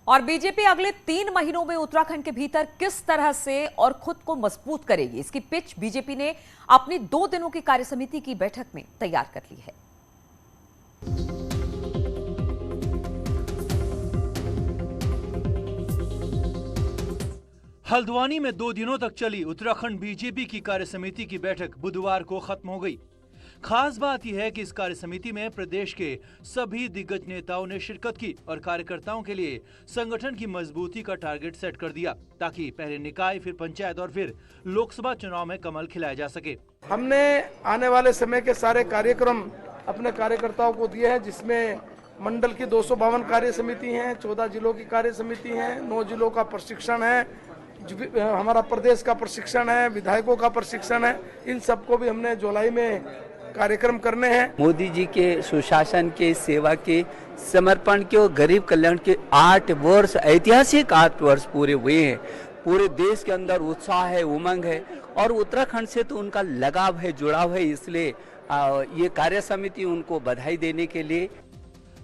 और बीजेपी अगले 3 महीनों में उत्तराखंड के भीतर किस तरह से और खुद को मजबूत करेगी, इसकी पिच बीजेपी ने अपनी 2 दिनों की कार्यसमिति की बैठक में तैयार कर ली है। हल्द्वानी में 2 दिनों तक चली उत्तराखंड बीजेपी की कार्यसमिति की बैठक बुधवार को खत्म हो गई। खास बात यह है कि इस कार्यसमिति में प्रदेश के सभी दिग्गज नेताओं ने शिरकत की और कार्यकर्ताओं के लिए संगठन की मजबूती का टारगेट सेट कर दिया, ताकि पहले निकाय, फिर पंचायत और फिर लोकसभा चुनाव में कमल खिलाया जा सके। हमने आने वाले समय के सारे कार्यक्रम अपने कार्यकर्ताओं को दिए हैं, जिसमें मंडल की 252 कार्य समिति है, 14 जिलों की कार्य समिति है, 9 जिलों का प्रशिक्षण है, हमारा प्रदेश का प्रशिक्षण है, विधायकों का प्रशिक्षण है। इन सबको भी हमने जुलाई में कार्यक्रम करने हैं। मोदी जी के सुशासन के, सेवा के, समर्पण के और गरीब कल्याण के 8 वर्ष, ऐतिहासिक 8 वर्ष पूरे हुए हैं। पूरे देश के अंदर उत्साह है, उमंग है और उत्तराखंड से तो उनका लगाव है, जुड़ाव है। इसलिए ये कार्य समिति उनको बधाई देने के लिए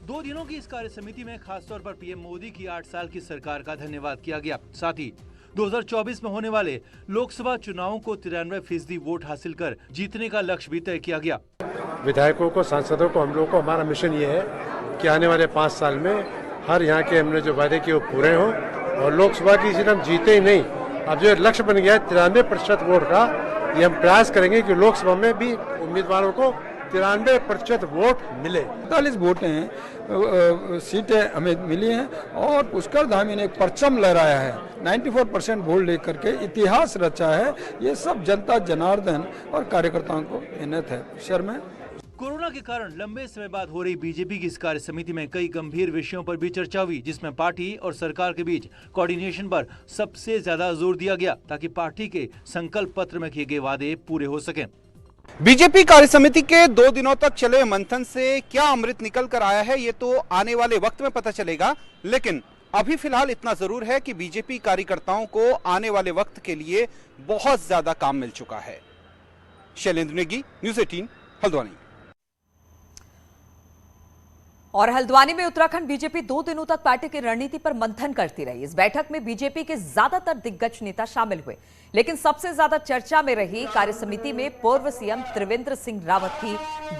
2 दिनों की इस कार्य समिति में खासतौर पर पीएम मोदी की 8 साल की सरकार का धन्यवाद किया गया। साथ ही 2024 में होने वाले लोकसभा चुनावों को 93% वोट हासिल कर जीतने का लक्ष्य भी तय किया गया। विधायकों को, सांसदों को, हम लोगों को हमारा मिशन ये है कि आने वाले 5 साल में हर यहाँ के हमने जो वादे किए वो पूरे हों और लोकसभा की सीट हम जीते ही नहीं। अब जो लक्ष्य बन गया है 93% वोट का, ये हम प्रयास करेंगे कि लोकसभा में भी उम्मीदवारों को 93% वोट मिले। 45 वोट हैं, सीटें हमें मिली हैं और पुष्कर धामी ने एक परचम लहराया है। 94% वोट लेकर के इतिहास रचा है। ये सब जनता जनार्दन और कार्यकर्ताओं को मेहनत है। शर्मा कोरोना के कारण लंबे समय बाद हो रही बीजेपी की इस कार्य समिति में कई गंभीर विषयों पर भी चर्चा हुई, जिसमें पार्टी और सरकार के बीच कोऑर्डिनेशन पर सबसे ज्यादा जोर दिया गया, ताकि पार्टी के संकल्प पत्र में किए गए वादे पूरे हो सकें। बीजेपी कार्यसमिति के 2 दिनों तक चले मंथन से क्या अमृत निकल कर आया है, ये तो आने वाले वक्त में पता चलेगा। लेकिन अभी फिलहाल इतना जरूर है कि बीजेपी कार्यकर्ताओं को आने वाले वक्त के लिए बहुत ज्यादा काम मिल चुका है। शैलेंद्र नेगी, न्यूज़ 18, हल्द्वानी। और हल्द्वानी में उत्तराखंड बीजेपी 2 दिनों तक पार्टी की रणनीति पर मंथन करती रही। इस बैठक में बीजेपी के ज्यादातर दिग्गज नेता शामिल हुए, लेकिन सबसे ज्यादा चर्चा में रही कार्यसमिति में पूर्व सीएम त्रिवेंद्र सिंह रावत की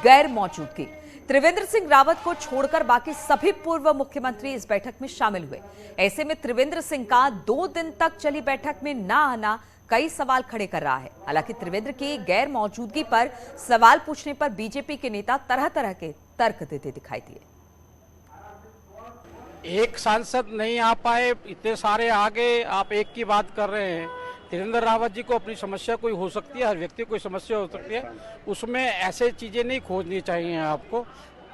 गैर मौजूदगी। त्रिवेंद्र सिंह रावत को छोड़कर बाकी सभी पूर्व मुख्यमंत्री इस बैठक में शामिल हुए। ऐसे में त्रिवेंद्र सिंह का 2 दिन तक चली बैठक में ना आना कई सवाल खड़े कर रहा है। हालांकि त्रिवेंद्र की गैर मौजूदगी पर सवाल पूछने पर बीजेपी के नेता तरह तरह के तर्क देते दिखाई दिए। एक सांसद नहीं आ पाए, इतने सारे आगे आप एक की बात कर रहे हैं। त्रिवेंद्र रावत जी को अपनी समस्या कोई हो सकती है, हर व्यक्ति को कोई समस्या हो सकती है, उसमें ऐसे चीजें नहीं खोजनी चाहिए आपको।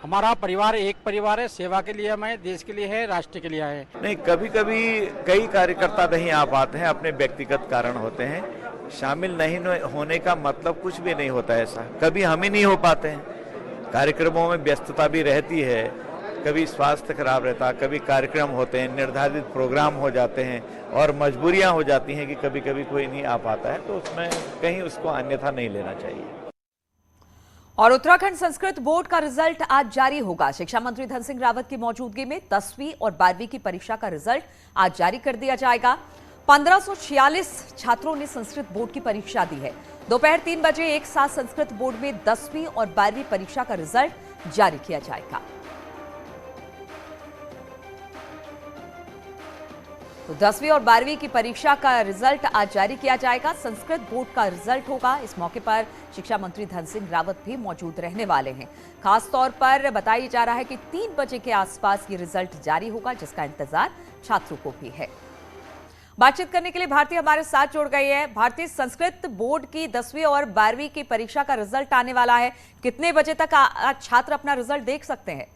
हमारा परिवार एक परिवार है, सेवा के लिए हम आए, देश के लिए है, राष्ट्र के लिए आए। नहीं, कभी कभी कई कार्यकर्ता नहीं आ पाते हैं, अपने व्यक्तिगत कारण होते हैं। शामिल नहीं होने का मतलब कुछ भी नहीं होता ऐसा। कभी हम ही नहीं हो पाते हैं, कार्यक्रमों में व्यस्तता भी रहती है, कभी स्वास्थ्य खराब रहता, कभी कार्यक्रम होते हैं, निर्धारित प्रोग्राम हो जाते हैं और मजबूरियां हो जाती हैं कि कभी कभी कोई नहीं आ पाता है, तो उसमें कहीं उसको अन्यथा नहीं लेना चाहिए। और उत्तराखंड संस्कृत बोर्ड का रिजल्ट आज जारी होगा। शिक्षा मंत्री धन सिंह रावत की मौजूदगी में 10वीं और 12वीं की परीक्षा का रिजल्ट आज जारी कर दिया जाएगा। 1546 छात्रों ने संस्कृत बोर्ड की परीक्षा दी है। दोपहर 3 बजे एक साथ संस्कृत बोर्ड में 10वीं और 12वीं परीक्षा का रिजल्ट जारी किया जाएगा। तो 10वीं और 12वीं की परीक्षा का रिजल्ट आज जारी किया जाएगा। संस्कृत बोर्ड का रिजल्ट होगा। इस मौके पर शिक्षा मंत्री धन सिंह रावत भी मौजूद रहने वाले हैं। खास तौर पर बताया जा रहा है कि 3 बजे के आसपास ये रिजल्ट जारी होगा, जिसका इंतजार छात्रों को भी है। बातचीत करने के लिए भारती हमारे साथ जुड़ गई है। भारतीय, संस्कृत बोर्ड की 10वीं और 12वीं की परीक्षा का रिजल्ट आने वाला है, कितने बजे तक आज छात्र अपना रिजल्ट देख सकते हैं?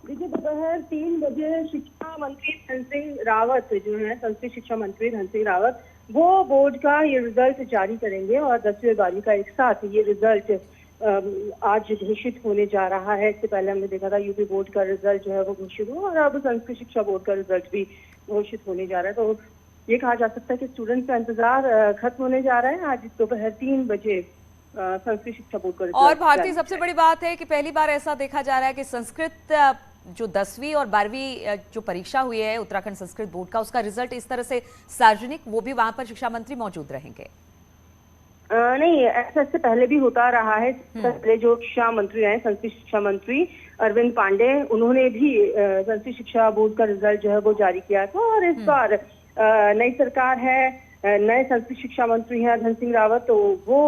देखिए, दोपहर 3 बजे शिक्षा मंत्री धन सिंह रावत जो है, संस्कृत शिक्षा मंत्री धन सिंह रावत, वो बोर्ड का ये रिजल्ट जारी करेंगे और 10वीं और 12वीं का एक साथ ये रिजल्ट आज घोषित होने जा रहा है। इससे पहले हमने देखा था यूपी बोर्ड का रिजल्ट जो है वो घोषित हुआ और अब संस्कृत शिक्षा बोर्ड का रिजल्ट भी घोषित होने जा रहा है। तो ये कहा जा सकता है कि स्टूडेंट्स का इंतजार खत्म होने जा रहा है। आज दोपहर 3 बजे संस्कृत शिक्षा बोर्ड का रिजल्ट। और भारतीय, सबसे बड़ी बात है कि पहली बार ऐसा देखा जा रहा है कि संस्कृत जो 10वीं और 12वीं जो परीक्षा हुई है उत्तराखंड संस्कृत बोर्ड का, उसका रिजल्ट इस तरह से सार्वजनिक, वो भी वहां पर शिक्षा मंत्री मौजूद रहेंगे? नहीं, ऐसा इससे पहले भी होता रहा है। पहले जो शिक्षा मंत्री हैं, संस्कृत शिक्षा मंत्री अरविंद पांडे, उन्होंने भी संस्कृत शिक्षा बोर्ड का रिजल्ट जो है वो जारी किया था। और इस बार नई सरकार है, नए संस्कृत शिक्षा मंत्री हैं धन सिंह रावत, तो वो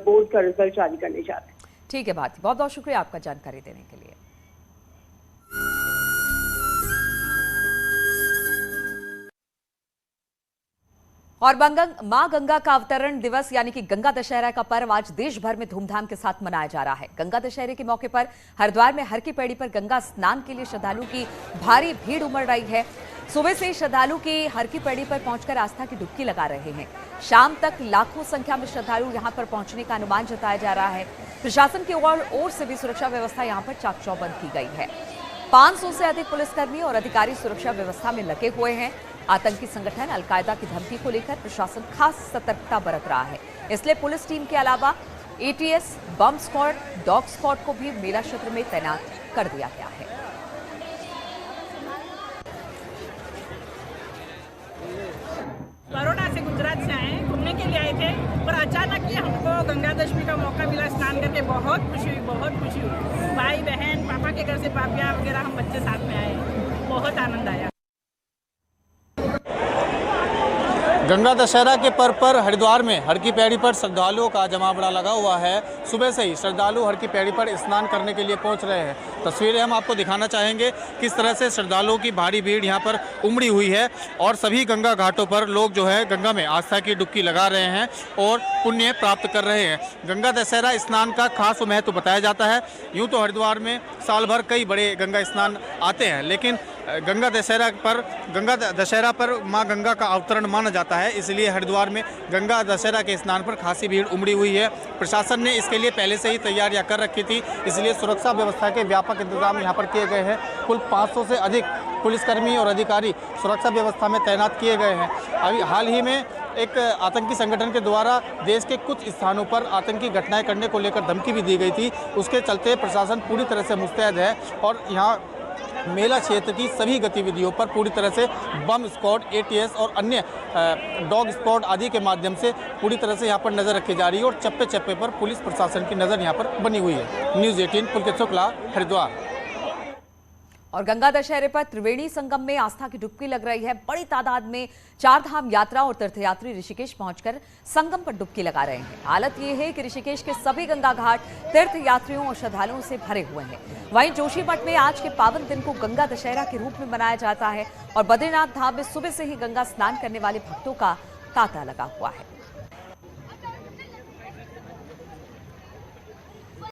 बोर्ड का रिजल्ट जारी करने जा रहे हैं। ठीक है भारती, बहुत बहुत शुक्रिया आपका जानकारी देने के लिए। और मां गंगा का अवतरण दिवस यानी कि गंगा दशहरा का पर्व आज देश भर में धूमधाम के साथ मनाया जा रहा है। गंगा दशहरे के मौके पर हरिद्वार में हर की पैड़ी पर गंगा स्नान के लिए श्रद्धालुओं की भारी भीड़ उमड़ रही है। सुबह से श्रद्धालु की हर की पैड़ी पर पहुंचकर आस्था की डुबकी लगा रहे हैं। शाम तक लाखों संख्या में श्रद्धालु यहां पर पहुंचने का अनुमान जताया जा रहा है। प्रशासन की ओर से भी सुरक्षा व्यवस्था यहां पर चाक चौबंद की गई है। 500 से अधिक पुलिसकर्मी और अधिकारी सुरक्षा व्यवस्था में लगे हुए हैं। आतंकी संगठन अलकायदा की धमकी को लेकर प्रशासन खास सतर्कता बरत रहा है, इसलिए पुलिस टीम के अलावा एटीएस, बम स्क्वाड, डॉग स्क्वाड को भी मेला क्षेत्र में तैनात कर दिया गया है। बड़ौदा से, गुजरात से आए, घूमने के लिए आए थे, पर अचानक ही हमको गंगा दशमी का मौका मिला स्नान करके। बहुत खुशी हुई, बहुत खुशी हुई। भाई बहन, पापा के घर से पापिया वगैरह हम बच्चे साथ में आए, बहुत आनंद आया। गंगा दशहरा के पर्व पर हरिद्वार में हर की पैड़ी पर श्रद्धालुओं का जमावड़ा लगा हुआ है। सुबह से ही श्रद्धालु हर की पैड़ी पर स्नान करने के लिए पहुंच रहे हैं। तस्वीरें हम आपको दिखाना चाहेंगे किस तरह से श्रद्धालुओं की भारी भीड़ यहां पर उमड़ी हुई है और सभी गंगा घाटों पर लोग जो है गंगा में आस्था की डुबकी लगा रहे हैं और पुण्य प्राप्त कर रहे हैं। गंगा दशहरा स्नान का खास महत्व बताया जाता है। यूँ तो हरिद्वार में साल भर कई बड़े गंगा स्नान आते हैं, लेकिन गंगा दशहरा पर मां गंगा का अवतरण माना जाता है, इसलिए हरिद्वार में गंगा दशहरा के स्नान पर खासी भीड़ उमड़ी हुई है। प्रशासन ने इसके लिए पहले से ही तैयारियां कर रखी थी, इसलिए सुरक्षा व्यवस्था के व्यापक इंतजाम यहां पर किए गए हैं। कुल 500 से अधिक पुलिसकर्मी और अधिकारी सुरक्षा व्यवस्था में तैनात किए गए हैं। अभी हाल ही में एक आतंकी संगठन के द्वारा देश के कुछ स्थानों पर आतंकी घटनाएं करने को लेकर धमकी भी दी गई थी, उसके चलते प्रशासन पूरी तरह से मुस्तैद है और यहाँ मेला क्षेत्र की सभी गतिविधियों पर पूरी तरह से बम स्क्वाड, एटीएस और अन्य डॉग स्क्वाड आदि के माध्यम से पूरी तरह से यहाँ पर नज़र रखी जा रही है और चप्पे चप्पे पर पुलिस प्रशासन की नज़र यहाँ पर बनी हुई है। न्यूज़ 18 पुलकित शुक्ला, हरिद्वार। और गंगा दशहरे पर त्रिवेणी संगम में आस्था की डुबकी लग रही है। बड़ी तादाद में चारधाम यात्रा और तीर्थयात्री ऋषिकेश पहुंचकर संगम पर डुबकी लगा रहे हैं। हालत ये है कि ऋषिकेश के सभी गंगा घाट तीर्थयात्रियों और श्रद्धालुओं से भरे हुए हैं। वहीं जोशीमठ में आज के पावन दिन को गंगा दशहरा के रूप में मनाया जाता है और बद्रीनाथ धाम में सुबह से ही गंगा स्नान करने वाले भक्तों का तांता लगा हुआ है।